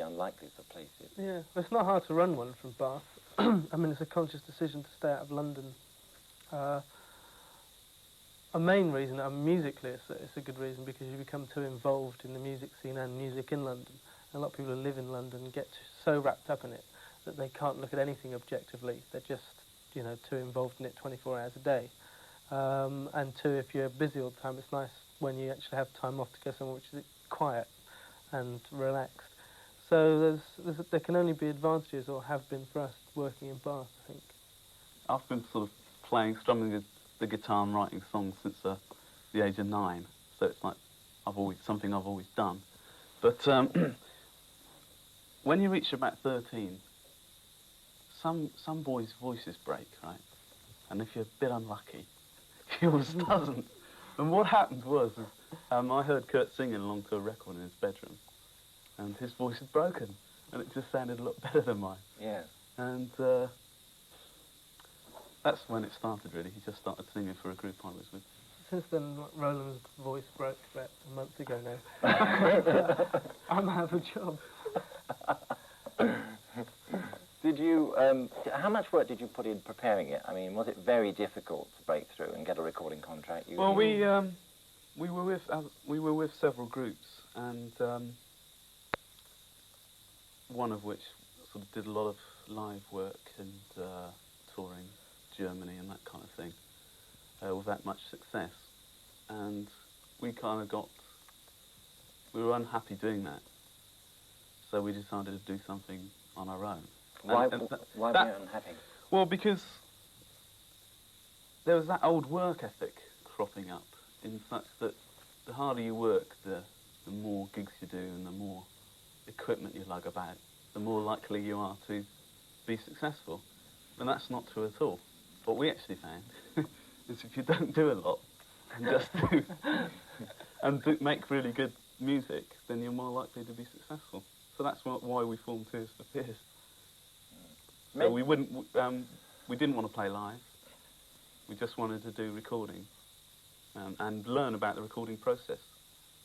unlikely for places. Yeah, well, it's not hard to run one from Bath. I mean, it's a conscious decision to stay out of London. A main reason, musically, it's a good reason, because you become too involved in the music scene and music in London. A lot of people who live in London get so wrapped up in it that they can't look at anything objectively. They're just, you know, too involved in it 24 hours a day. And two, if you're busy all the time, it's nice when you actually have time off to go somewhere which is quiet and relaxed. So there can only be advantages, or have been for us, working in Bath, I think. I've been sort of strumming the guitar and writing songs since the age of 9, so it's like something I've always done. But when you reach about 13, some boys' voices break, right? And if you're a bit unlucky, yours doesn't. And what happened was, I heard Kurt singing along to a record in his bedroom, and his voice had broken, and it just sounded a lot better than mine. Yeah. And that's when it started, really. He just started singing for a group I was with. Since then, Roland's voice broke about a month ago now. I'm out of a job. Did you, how much work did you put in preparing it? I mean, was it very difficult to break through and get a recording contract? Well, we were with several groups, and one of which sort of did a lot of live work and touring Germany and that kind of thing, without much success. And we were unhappy doing that, so we decided to do something on our own. Why were you unhappy? Well, because there was that old work ethic cropping up, in such that the harder you work, the more gigs you do and the more equipment you lug about, the more likely you are to be successful. And that's not true at all. What we actually found is if you don't do a lot and just make really good music, then you're more likely to be successful. So that's why we formed Tears for Fears. So we didn't want to play live. We just wanted to do recording and learn about the recording process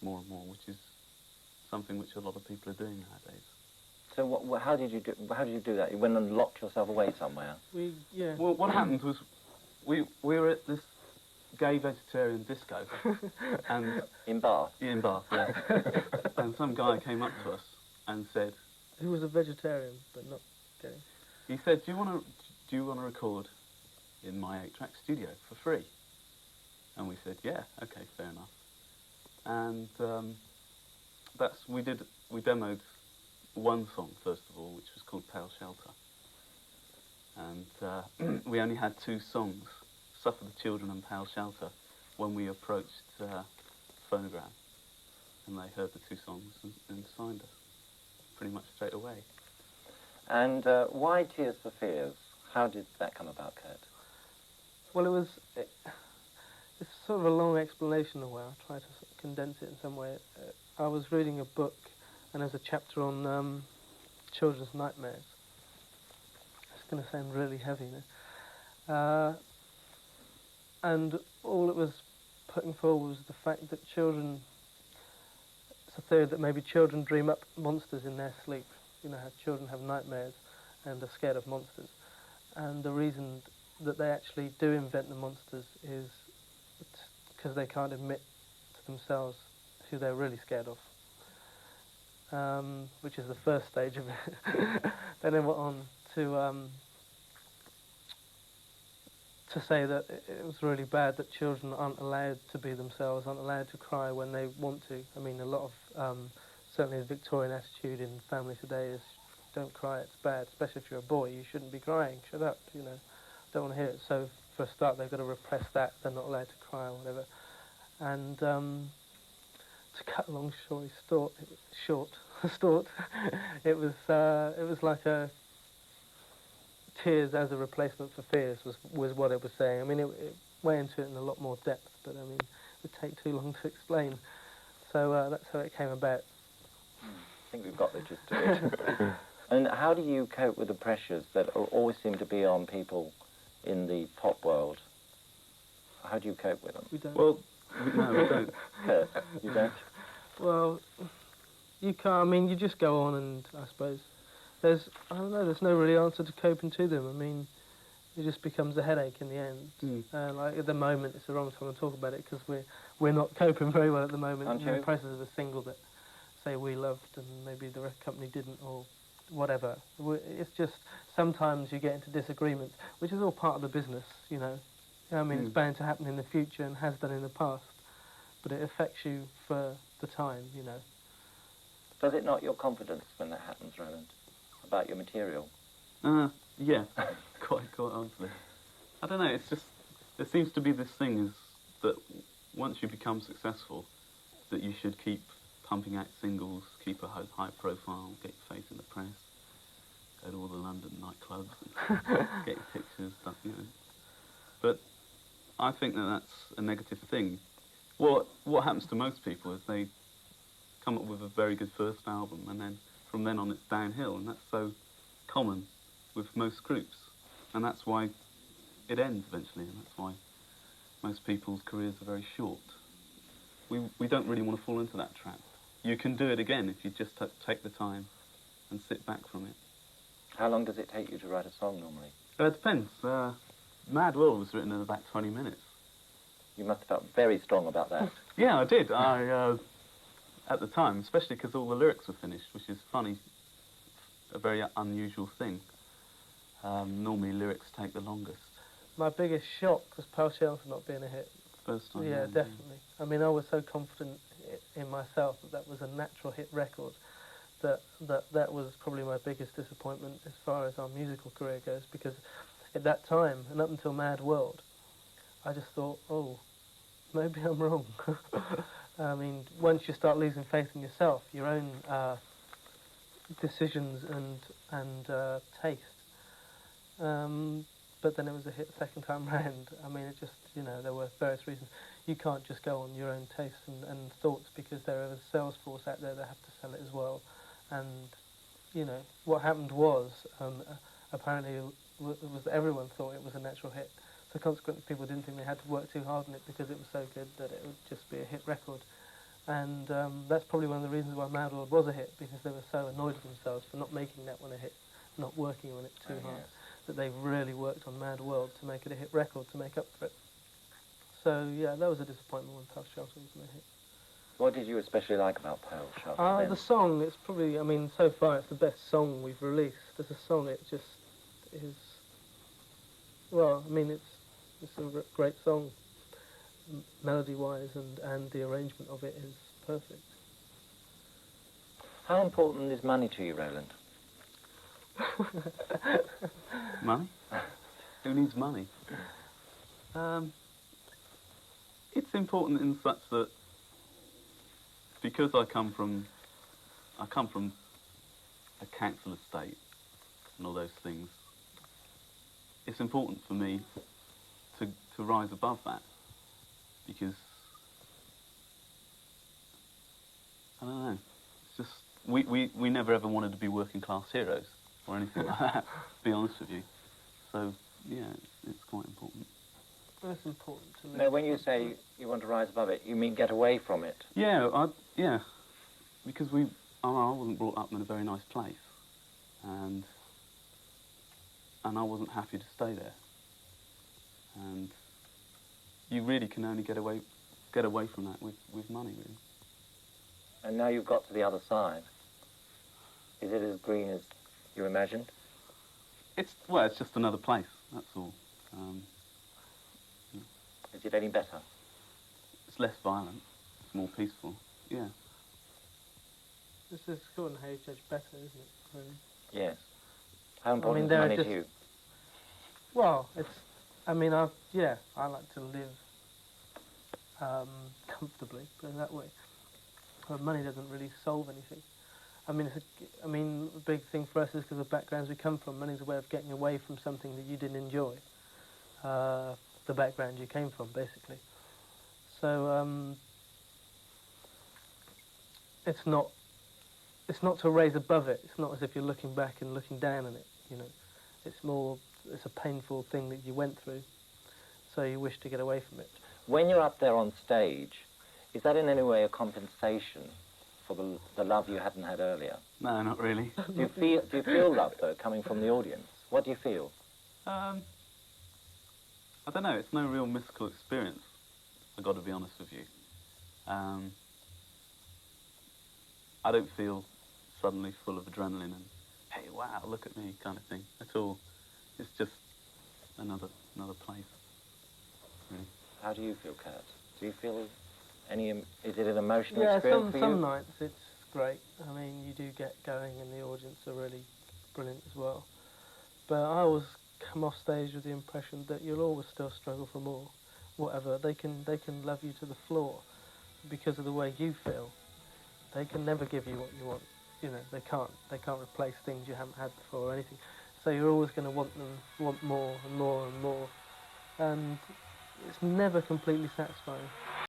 more and more, which is something which a lot of people are doing nowadays. So how did you do that? You went and locked yourself away somewhere? Yeah. Well, what happened was we were at this gay vegetarian disco, and in Bath. Yeah, in Bath, yeah. And some guy came up to us and said, Who was a vegetarian but not gay? He said, "Do you want to record in my 8-track studio for free?" And we said, "Yeah, okay, fair enough." And we demoed one song first of all, which was called Pale Shelter. And we only had 2 songs, Suffer the Children and Pale Shelter, when we approached Phonogram. And they heard the 2 songs and signed us pretty much straight away. And why Tears for Fears? How did that come about, Kurt? Well, it's sort of a long explanation away. I'll try to sort of condense it in some way. I was reading a book, and there's a chapter on children's nightmares. It's going to sound really heavy now. And all it was putting forward was the fact that children, it's a theory that maybe children dream up monsters in their sleep. You know how children have nightmares and are scared of monsters. And the reason that they actually do invent the monsters is because they can't admit to themselves who they're really scared of. Which is the first stage of it. Then they went on to say that it was really bad that children aren't allowed to be themselves, aren't allowed to cry when they want to. I mean, a lot of, certainly the Victorian attitude in families today is, don't cry, it's bad, especially if you're a boy, you shouldn't be crying, shut up, you know, don't want to hear it. So for a start, they've got to repress that, they're not allowed to cry or whatever. And to cut a long story short, it was like a Tears as a replacement for Fears was what it was saying. I mean, it went into it in a lot more depth, but I mean, it would take too long to explain. So that's how it came about. I think we've got the gist of it. And how do you cope with the pressures that always seem to be on people in the pop world? How do you cope with them? We don't. Well, no, we don't. You don't? Well, you can't. I mean, you just go on, and I suppose I don't know. There's no really answer to coping to them. I mean, it just becomes a headache in the end. Like at the moment, it's the wrong time to talk about it because we're not coping very well at the moment. Aren't in the you? process of a single that, say, we loved and maybe the record company didn't, or whatever. It's just sometimes you get into disagreements, which is all part of the business, you know. I mean, it's bound to happen in the future and has done in the past, but it affects you for the time, you know. Does it knock your confidence when that happens, Roland, about your material? Yeah, quite honestly. I don't know, it's just, there seems to be this thing is that once you become successful, that you should keep pumping out singles, keep a high profile, get your face in the press, go to all the London nightclubs, and get your pictures, stuff, you know. But I think that that's a negative thing. What happens to most people is they come up with a very good first album, and then from then on it's downhill, and that's so common with most groups, and that's why it ends eventually, and that's why most people's careers are very short. We don't really want to fall into that trap. You can do it again if you just take the time and sit back from it. How long does it take you to write a song normally? It depends. Mad World was written in about 20 minutes. You must have felt very strong about that. Yeah, I did. At the time, especially because all the lyrics were finished, which is funny, a very unusual thing. Normally lyrics take the longest. My biggest shock was Pale Shelter not being a hit. First time. Yeah, definitely. I mean, I was so confident in myself that was a natural hit record that was probably my biggest disappointment as far as our musical career goes, because at that time, and up until Mad World, I just thought, oh, maybe I'm wrong. I mean, once you start losing faith in yourself, your own decisions and taste, but then it was a hit second time round. I mean, it just, you know, there were various reasons. You can't just go on your own tastes and thoughts, because there is a sales force out there that have to sell it as well. And, you know, what happened was, apparently, was everyone thought it was a natural hit. So consequently, people didn't think they had to work too hard on it because it was so good that it would just be a hit record. And that's probably one of the reasons why Mad World was a hit, because they were so annoyed with themselves for not making that one a hit, not working on it too hard, that they really worked on Mad World to make it a hit record, to make up for it. So, yeah, that was a disappointment when Pale Shelter wasn't a hit. What did you especially like about Pale Shelter? The song, it's probably, I mean, so far it's the best song we've released. As a song, it just is, well, I mean, it's a great song, melody-wise, and the arrangement of it is perfect. How important is money to you, Roland? Money? Who needs money? It's important in such that because I come from a council estate and all those things, it's important for me to rise above that, because I don't know, it's just we never ever wanted to be working class heroes or anything like that, to be honest with you. So yeah, it's quite important. It's important to me. No, when you say you want to rise above it, you mean get away from it? Yeah, because I wasn't brought up in a very nice place, and I wasn't happy to stay there. And you really can only get away from that with money, really. And now you've got to the other side. Is it as green as you imagined? It's just another place, that's all. Is it any better? It's less violent, it's more peaceful, yeah. This is sort of how you judge better, isn't it? Really? Yes. How important I is mean, money to you? Well, it's, I mean, I like to live comfortably, put it that way. But money doesn't really solve anything. I mean, the big thing for us is because of the backgrounds we come from. Money's a way of getting away from something that you didn't enjoy. The background you came from, basically. So it's not to raise above it. It's not as if you're looking back and looking down on it. You know, it's a painful thing that you went through. So you wish to get away from it. When you're up there on stage, is that in any way a compensation for the love you hadn't had earlier? No, not really. Do you feel love, though, coming from the audience? What do you feel? I don't know, it's no real mystical experience, I've got to be honest with you. I don't feel suddenly full of adrenaline and, hey, wow, look at me kind of thing at all. It's just another place. Really. How do you feel, Kurt? Do you feel any... Is it an emotional Yeah, experience for you? some nights it's great. I mean, you do get going and the audience are really brilliant as well. But I always come off stage with the impression that you'll always still struggle for more. Whatever, they can love you to the floor because of the way you feel. They can never give you what you want. You know, they can't replace things you haven't had before or anything. So you're always going to want more and more and more. And it's never completely satisfying.